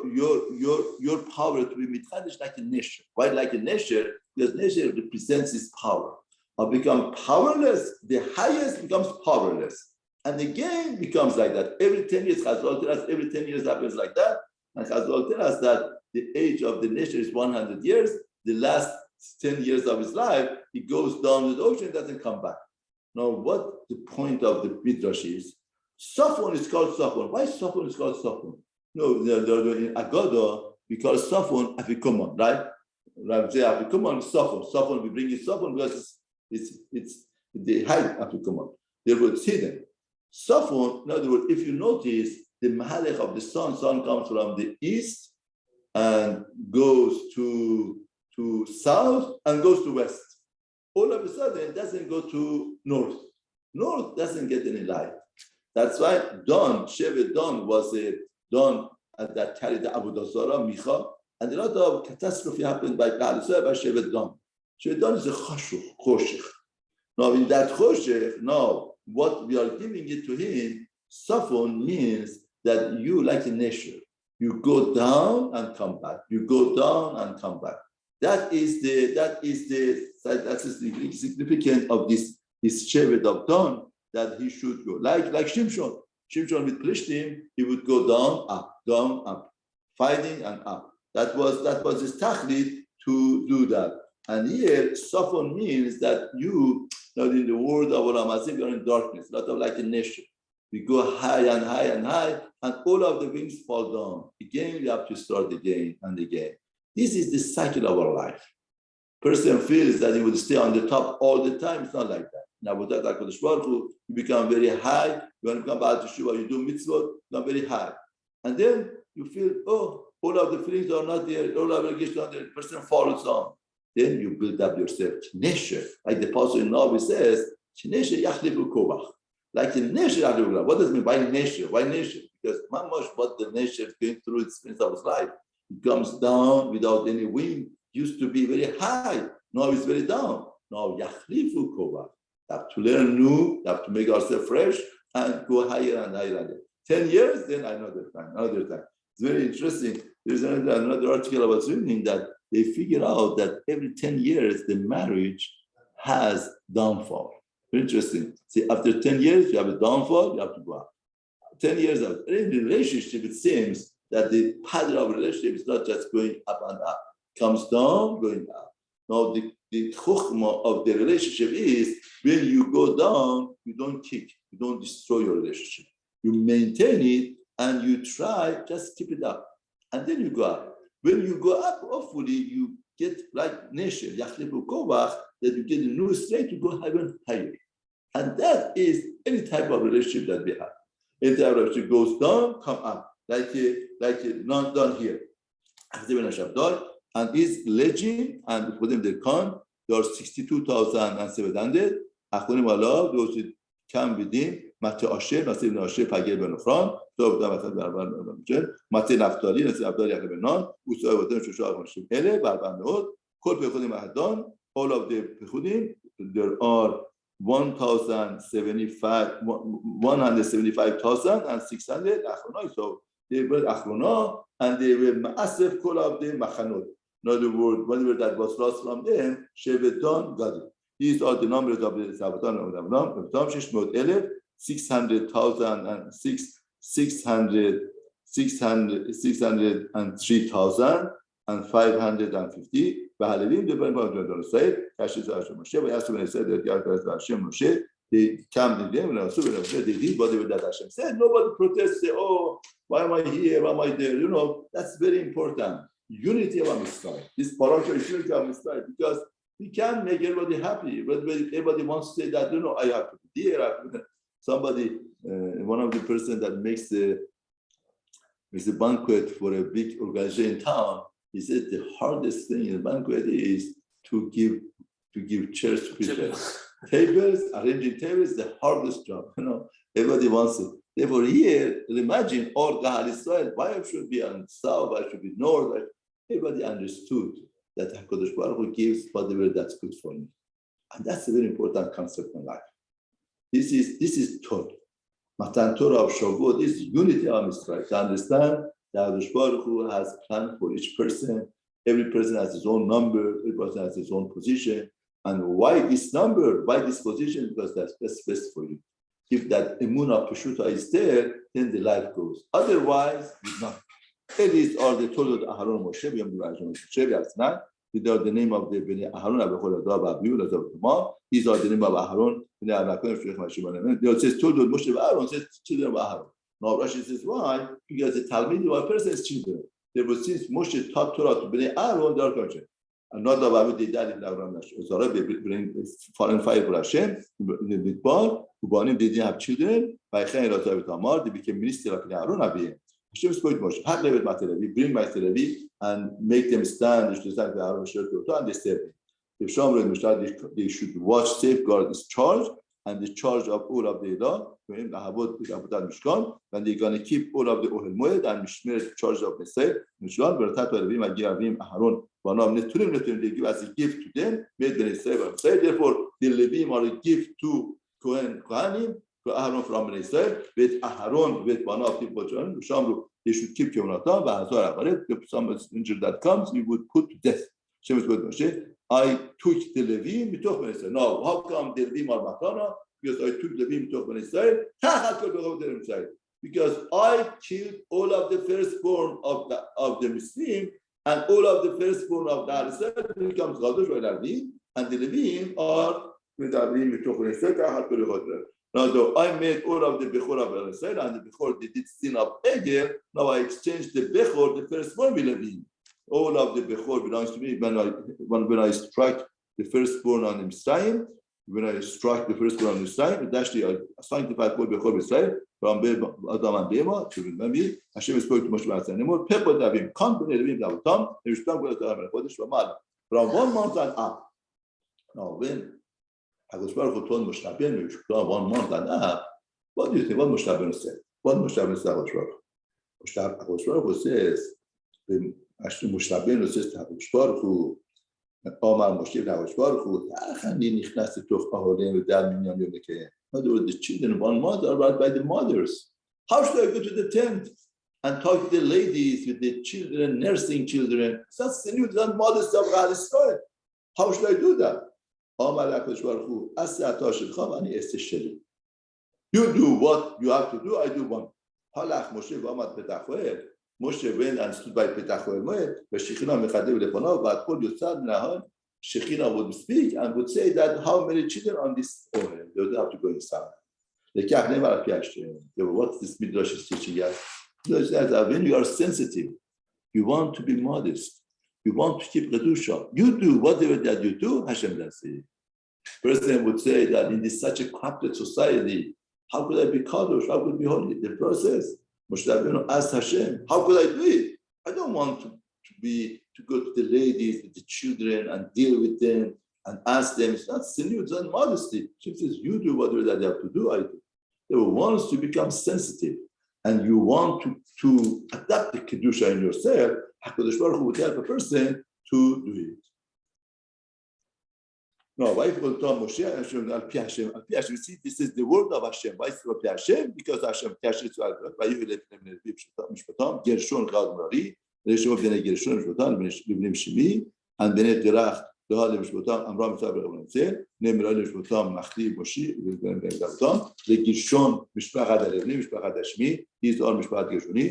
power to be mitchadash like a Nesher. Why like a Nesher? Because Nesher represents his power. Or become powerless, the highest becomes powerless. And again becomes like that. Every 10 years, Chazal tells us, every 10 years happens like that. And Chazal tells us that the age of the Nesher is 100 years. The last 10 years of his life, he goes down to the ocean, doesn't come back. Now, what the point of the Midrash is, Safon is called Safon. Why Safon is called Safon? No, in Agada, we call Safon Afikoman, right? Rabbi say Afikoman is Safon. Safon, we bring in Safon because it's the height of Afikoman. Therefore, it's hidden. Safon, in other words, if you notice, the Mahalech of the sun comes from the east and goes to south and goes to west. All of a sudden, it doesn't go to north. North doesn't get any light. That's why Don, Shevet Don was a Don that carried the Avodah Zarah, Micha, and a lot of catastrophe happened by Kahal Yisrael by Shevet Don. Shevet Don is a choshech. Now, in that choshech, now, what we are giving it to him, Safon means that you, like a Nesher, you go down and come back. You go down and come back. That is the significance of this Shevet of Don, that he should go. Like Shimshon. Shimshon with Plishtim, he would go down, up, fighting and up. That was his tachlit to do that. And here, Safon means that you, in the world of Olam Hazeh, you're in darkness, not of like a nation. We go high and high and high, and all of the wings fall down. Again, we have to start again and again. This is the cycle of our life. Person feels that he will stay on the top all the time. It's not like that. Now, with that, you become very high. When you come back to Shuvah, you do mitzvot, you become very high. And then you feel, oh, all of the feelings are not there, all of the obligations are not there. The person falls on. Then you build up yourself. Nesher, like the Apostle in Navi says, Nesher yachlifu kovach. Like the Nesher yachlifu kovach. What does it mean? Why Nesher? Why Nesher? Because mamash, what the Nesher is going through its experience of his life. It comes down without any wind. Used to be very high. Now it's very down. Now yachlifu kovach. You have to learn new. You have to make ourselves fresh and go higher and higher and higher. 10 years, then another time. It's very interesting. There's another article I was reading that they figure out that every 10 years, the marriage has downfall. Very interesting. See, after 10 years, you have a downfall, you have to go up. 10 years of in relationship, it seems that the pattern of relationship is not just going up and up. It comes down, going up. Now, the chokhmah of the relationship is when you go down, you don't kick, you don't destroy your relationship. You maintain it and you try, just keep it up. And then you go up. When you go up, hopefully you get like Nesher, Yachlifu Kovach, that you get a new strength to go even higher. And that is any type of relationship that we have. If the relationship goes down, come up, like not done here. And is legend, and put them the con, there are 62,700. Achronim Allah, those who come within, Mate Asher, Nasib Asher, Pagel Ben Ofran, Mate Naftali, Nasib Abdali Yakebenon, Usay Watem Shusha Avonshim Ele, Barbanot, Kol Pechudim Ahadon, all of the Pechudim, there are 175,600 Achrona. So they were Achrona and they were Ma'asef Kol of the Machanot. In other words, whatever that was lost from them, Sheveton Gadi. These are the numbers of the Sabaton of Adam, 600,000 and 603,000 and 550. Bahalevim, the Bamidbar said, Kashish Hashem Moshe, but Hashem said that Hashem Moshe, they came to them, and they did whatever that Hashem said. Nobody protests, say, oh, why am I here? Why am I there? You know, that's very important. Unity of Amistai. This parasha is unity of Amistai because we can't make everybody happy. But everybody wants to say that, you know, I have to be there. Somebody, one of the person that makes a banquet for a big organization in town, he said the hardest thing in a banquet is to give chairs to people. Tables, arranging tables, the hardest job. You know, everybody wants it. Therefore, here, imagine all Kahal Israel, why I should be on south, why I should be north. Everybody understood that HaKadosh Baruch Hu gives whatever that's good for me. And that's a very important concept in life. This is Torah. Matan Torah of Shavuot is unity of Israel. To understand that HaKadosh Baruch Hu has planned for each person. Every person has his own number. Every person has his own position. And why this number? Why this position? Because that's best for you. If that emunah peshuta is there, then the life goes. Otherwise, it's not. These are the Torah of Aharon Moshe. These are the name of the Bnei Aharon. These are the name of Aharon. It says Torah Moshe Aharon says children of Aharon. Now Rashi says why? Because the Talmud of a person's children. Therefore, since Moshe taught Torah to Bnei Aharon, they are conscious. And not about they died in Abraham. Zara bring foreign fire for Hashem. Bamidbar, Ubanim they didn't have children. Levychaim Razav Tamar, they became minister of Aaron Abiyah. Hashem spoke Moshe. Have Levi Matelevi, bring my Televi and make them stand. They should stand the Aaron shirt and they serve him. If Shomra and Mishra, they should watch, safeguard this charge and the charge of all of the law. When they're going to keep all of the Ohel Moed and Mishmer charge of the sale. Mishran, Bertat Levim, Agiyavim, Aharon. They give as a gift to them, made the Israel. Therefore, the Levim are a gift to Kohanim, to Aharon from Israel, with Aharon, with one of people, Shamru, they should keep Yonatan, but if some injury that comes, you would put to death. I took the Levim, now, how come the Levim are Matana? Because I took Levim to Israel, because I killed all of the firstborn of the Muslim. And all of the firstborn of the Israel becomes Gadosh or Levim, and the Levim are with Levim Mitoch Israel. Now, though I made all of the Bechor of Israel, and the Bechor they did sin of Egel, now I exchanged the Bechor, the firstborn with Levim. All of the Bechor belongs to me. When I struck the firstborn on the Mitzrayim, when I struck the firstborn on the Mitzrayim, actually I sanctified all Bechor Mitzrayim from Adam and Bema to remember. Hashem spoke to Moshe anymore. People that have been confident in the Tom, they respond with the from 1 month and up. Now, when HaKadosh Baruch Hu told Moshe Rabbeinu, 1 month and up, what do you think? What Moshe Rabbeinu said? What Moshe Rabbeinu said to HaKadosh Baruch Hu says, Moshe Rabbeinu says to HaKadosh Baruch Hu, Omar Moshe HaKadosh Baruch Hu, אני נכנס לתוך אהליהם ודל מניין יום לקיים. In other words, the children of 1 month are brought by the mothers. How should I go to the tent and talk to the ladies with the children, nursing children? That's the new modest of God Israel. How should I do that? Omar HaKadosh Baruch Hu, Asa ata shelcha v'ani ese sheli. You do what you have to do, I do one. Halach Moshe v'amad petach Moed. Moshe went and stood by petach Moed, v'shechina mechadev lefonav, v'akol yotzad minahal. Shechina would speak and would say that how many children on this Ohel? They would have to go inside. What this Midrash is teaching us? That when you are sensitive, you want to be modest, you want to keep Kedusha. You do whatever that you do, Hashem will say. Person would say that in this such a corrupted society, how could I be Kadosh? How could I be holy? The process. Moshe Rabbeinu asked Hashem, how could I do it? I don't want to go to the ladies, with the children, and deal with them and ask them. It's not sinew, it's not modesty. She says, you do whatever that you have to do, I do. They want to become sensitive, and you want to adapt the Kedusha in yourself. HaKadosh Baruch Hu would help a person to do it. No, why people tell Moshe Hashem al pi Hashem? Al pi Hashem. See, this is the word of Hashem. Why is it al pi Hashem? Because Hashem Hashem is al pi Mishpatam Gershon Gad Merari. Reshom b'nei Gershon Mishpatam b'nei Shimi and b'nei Gerach Dohal Mishpatam Amram Mitzvah b'nei Merari Mishpatam Machli Moshi b'nei Gershon Gershon Mishpachat Alevni Mishpachat Hashmi. These are Mishpachat Gershoni.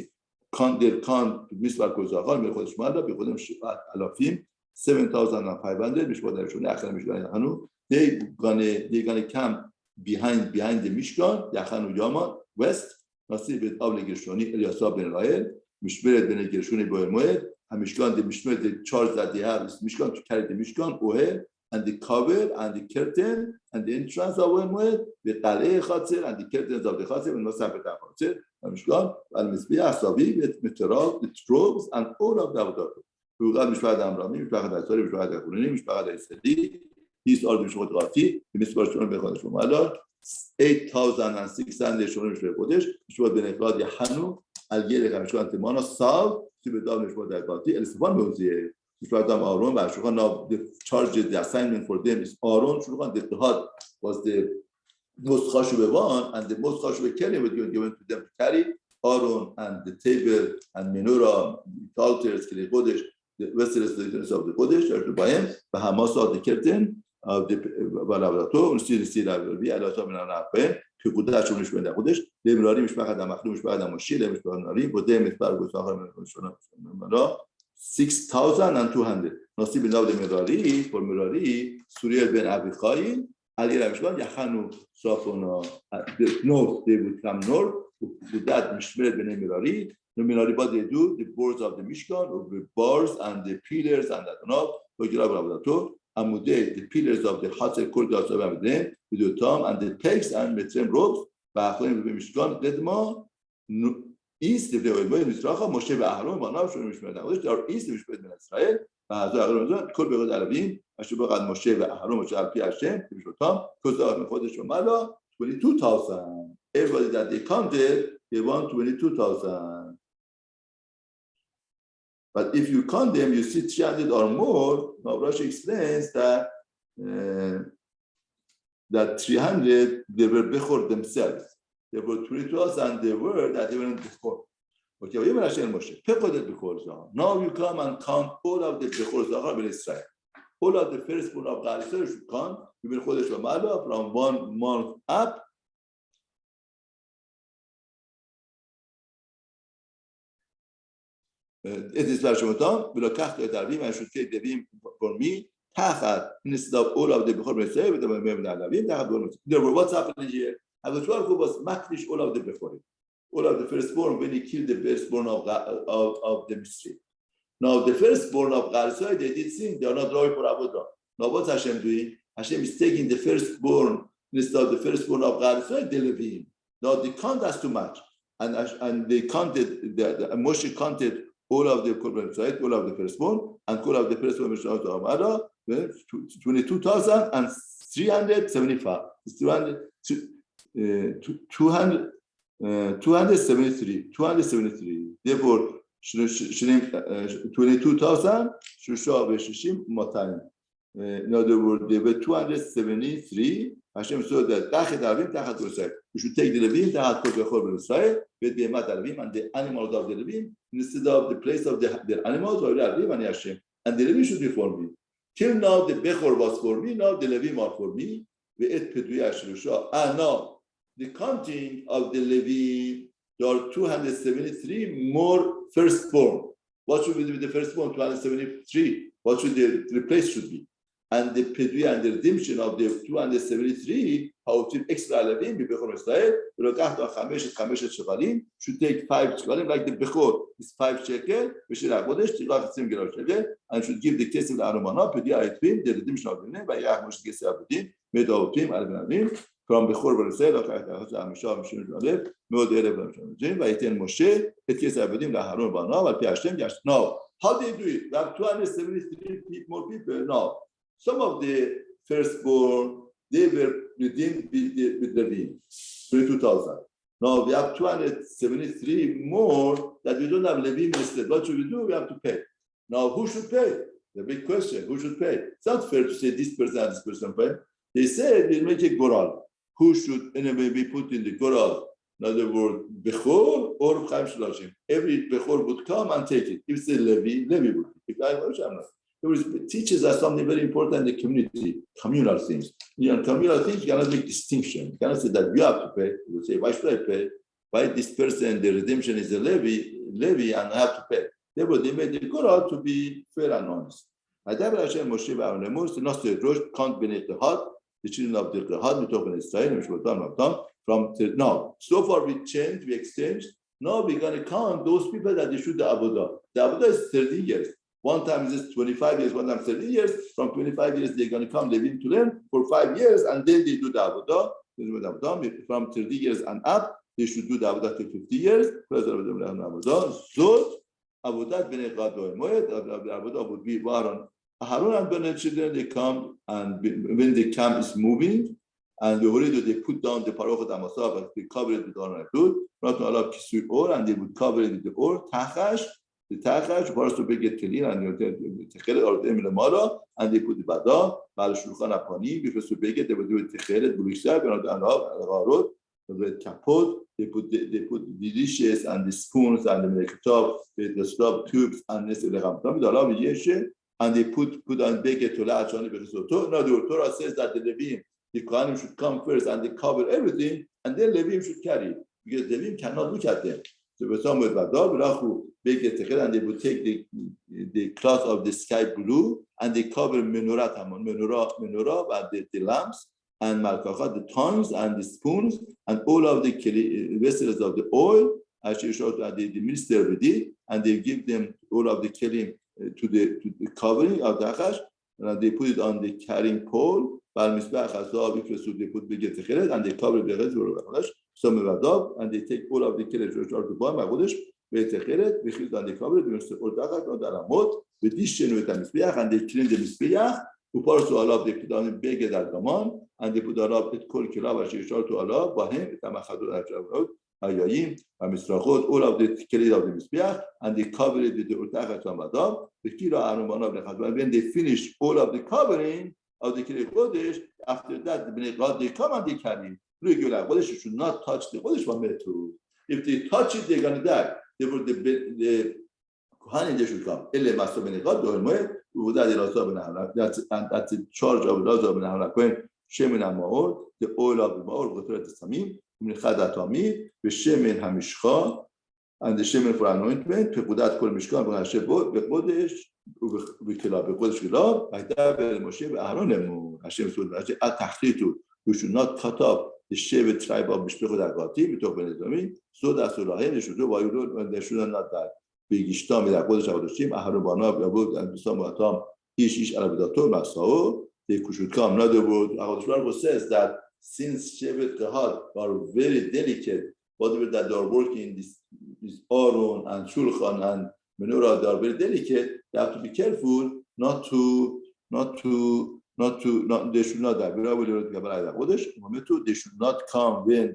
Kan Misbar Kozachar Mechodesh Mada b'Chodem Shivat Alafim 7,500. Mishpachat Gershoni Achar Mishpachat Yachanu. They're gonna come behind the Mishkan Yachanu Yama west. Nasi b'et Avle Gershoni Eliasab ben Rael. Mishmeret b'nei Gershoni bo'el Moed. And Mishkan, the charge that they have is Mishkan to carry the Mishkan, Ohel, and the cover, and the curtain, and the entrance of Ohel Moed, the Talei Chatzer, and the curtains of the Chatzer, and Nosaf et Chatzer, and Mishkan, and Mizbeach, Saviv, et Mitzvah, the robes, and all of the Avodah. Ugal Mishpachat Amrami, Mishpachat Asori, Mishpachat Akulini, Mishpachat Esedi. These are the Mishpachat Gati, the Mishpachat Shonim Bechodesh V'Mala, 8,600 Shonim Bechodesh, Mishpachat Ben Echad Yachanu. Al-Yerech HaMishkan Timana Sav to be done Mishpat Da'ati. And it's one Moshe. Mishpat Da'am Aaron. Shulchan now the charges, the assignment for them is Aaron. Shulchan the Tehad was the most chashuv one, and the most chashuv kelim was given to them to carry. Aaron and the table and menorah, the altars, the Kodesh, the vessels of the Kodesh, or the Bayim, the Hamasa, the curtain of the Balavato, and still the Rabbi, Allah Ta'ala Na'apeh. כקודש ומשפט הקודש, למרari משפחת המחלום, משפחת המושיל, משפחת נרי, בודם מספר גוסחר מלא, 6,200. נוסיף בנאו למרari, for מרari, סוריאל בן אביחי, על עיר המשכן, יחנו סופונו, the north, they would come north, with that משמרת בני מרari, the מרari, what they do, the boards of the Mishkan, the bars and the pillars and that, no, the pillars of the Chatzer Kodesh of Amidem, with the tom and the pegs and Mitzrayim ropes, Ba'achlim Mishkan Gedma, east of the Oimei Mizracha, Moshe Ba'aharon, Ba'anav Shonim Mishpachat HaKodesh, they are east of Mishpachat Ben Israel, Ba'azah Aharon, Kol Bechod Alavim, Asher Ba'ad Moshe Ba'aharon, Moshe Al Pi Hashem, Mishpatam, Kozah Mechodesh V'Mala, 22,000. Everybody that they counted, they want 22,000. But if you count them, you see 300 or more. Now Rashi explains that 300 they were bechor themselves. They were 22,000 they were that they were not bechor. Okay, even Hashem Moshe, bechor. Now you come and count all of the bechor zachar in Israel. All of the firstborn of God Israel should count. You will chodesh v'mala from 1 month up. It is Vashemotam, ולקחת את הערבים, I should take the Levim for me, תחת, instead of all of the Bechor Mitzvah, with the Levim, תחת all of them. Therefore, what's happening here? HaKadosh Baruch Hu was makdish all of the Bechorim, all of the firstborn when he killed the firstborn of the mystery. Now the firstborn of Garsai, they did sin, they are not loyal for Avodah. Now what's Hashem doing? Hashem is taking the firstborn, instead of the firstborn of Garsai, the Levyim. Now the count has to match. And they counted, Moshe counted all of the Korban, all of the firstborn, and all of the firstborn, 22,375. It's 273. Therefore, 22,000 in other words, there were 273. Hashem said that we should take the Levim, and the animals of the Levim, instead of the place of their animals, and the Levim should be for me. Till now, the Bechor was for me, now the Levim are for me. And now, the counting of the Levim, there are 273 more firstborn. What should we do with the firstborn? 273. What should the replace should be? And the Pedui and the redemption of the 273, how to extra Levim, Bechor Israel, should take 5 shekalim, like the Bechor is 5 shekel, and should give the case of the Arumana, Pedui Aitvim, the redemption of the name, by Yahmosh Gesi Abudim, Medotim, Alvin, from Bechor Israel, Moshe, it case Abudim, La Harun Bana, Al Piashem, now, how do you do it? We have 273 more people now. Some of the firstborn, they were redeemed with Levim, 22,000. Now we have 273 more that we don't have Levim listed. What should we do? We have to pay. Now who should pay? The big question, who should pay? It's not fair to say this person and this person pay. They said we'll make a goral. Who should anyway be put in the goral? In other words, Bechor or Chaim Shlashim. Every Bechor would come and take it. If it's a Levi would. If I was, I'm not. It teaches us something very important in the community, communal things. In communal things, you cannot make distinction. You cannot say that you have to pay. You will say, why should I pay? Why this person, the redemption is a levy, and I have to pay. Therefore, they made the Korah to be fair and honest. The children of the Gehad, we talk in Israel, which we've done, from now. So far, we exchanged. Now we're going to count those people that they should the Avodah. The Avodah is 30 years. One time is 25 years, one time 30 years. From 25 years, they're going to come Levim to learn for 5 years, and then they do the Avodah. From 30 years and up, they should do the Avodah to 50 years. So, Avodah b'nei Gad Moed, Avodah would be Aaron and Bnei children. They come, and when the camp is moving, and they put down the parochet amasav, and they cover it with oil and blood. Not to allow kisui or, and they would cover it with the or tachash. The tachash was to get clean, and and they put the bada, bal shulchan apani, because to get they would do it techelet, bulishah, and the kapot. They put the dishes and the spoons and the mektav, the stop tubes, and this and they put on beke to latch on it. Now the Torah says that the Levim, the Kohanim should come first, and they cover everything, and then Levim should carry, because Levim cannot look at them. So we saw with Badab, and they would take the cloth of the sky blue, and they cover menorah, and the lamps, and malkachat, the tongs, and the spoons, and all of the vessels of the oil. Actually, the minister did, and they give them all of the kelim to the covering of the akash, and they put it on the carrying pole. They put and they cover the rest. Some and they take all of the kelim to the bottom. And they cover it with this chain with the Mizbeach, and they clean the Mizbeach. Who parts to Allah, they put on a beged al gaman, and they put Allah, it called Kilava, Shishar to Allah, Bahem, Tamachadul Ajavot, Ayayim, Amisrachot, all of the Kelid of the Mizbeach, and they cover it with the Urtaka Tamadam, the Kira Anuman of the Chadwan. When they finish all of the covering of the Kelid Kodesh, after that, the Bnei God, they come and they carry. Regular Kodesh should not touch the Kodesh one minute. If they touch it, they're going to die. They will the Kohanim, they should come. Ele Maso Bnei God, that's the charge of Raza ben Harakohen, Shemin HaMaor, the oil of the Maor, Gotoret Samim, Umnichad HaTamid, Shemin HaMishcha, and the Shemin for anointment, Pekudat Kol Mishkan, Hashem Bekodesh, Ubekila, Bekodesh Gilad, Hayda Moshe Aaron Emu, Hashem Sud, Atachlitu, you should not cut off the Shevet tribe of Mishpechot Agati, we talk about it, so that's Ulahem, they should do what you do, and they should not die. بگیشتا میدن خودش خودشیم اهرو باناب یا بود انبسام واتام ایش عربیداتور مساو they should come not the word HaKadosh says that since Shevet Kahal are very delicate whatever that they are working this Aron and Shulchan and Menorah they are very delicate they have to be careful they should not die they should not come when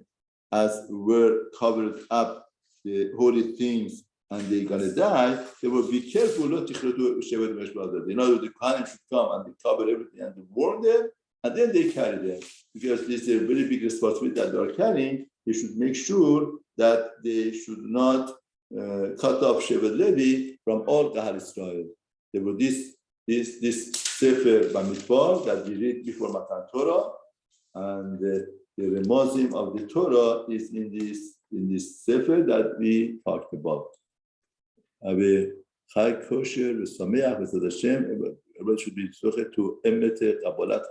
as were covered up the holy things and they're going to die, they will be careful not to in other words, the Kohanim should come and they cover everything and they warn them and then they carry them because this is a very big responsibility that they are carrying. They should make sure that they should not cut off Shevet Levi from all Kahal Israel. There was this Sefer Bamidbar that we read before Matan Torah and the remazim of the Torah is in this Sefer that we talked about. Ave Chag Kosher v'Sameach v'Zad Hashem. Everybody should be zochet to emet kabbalat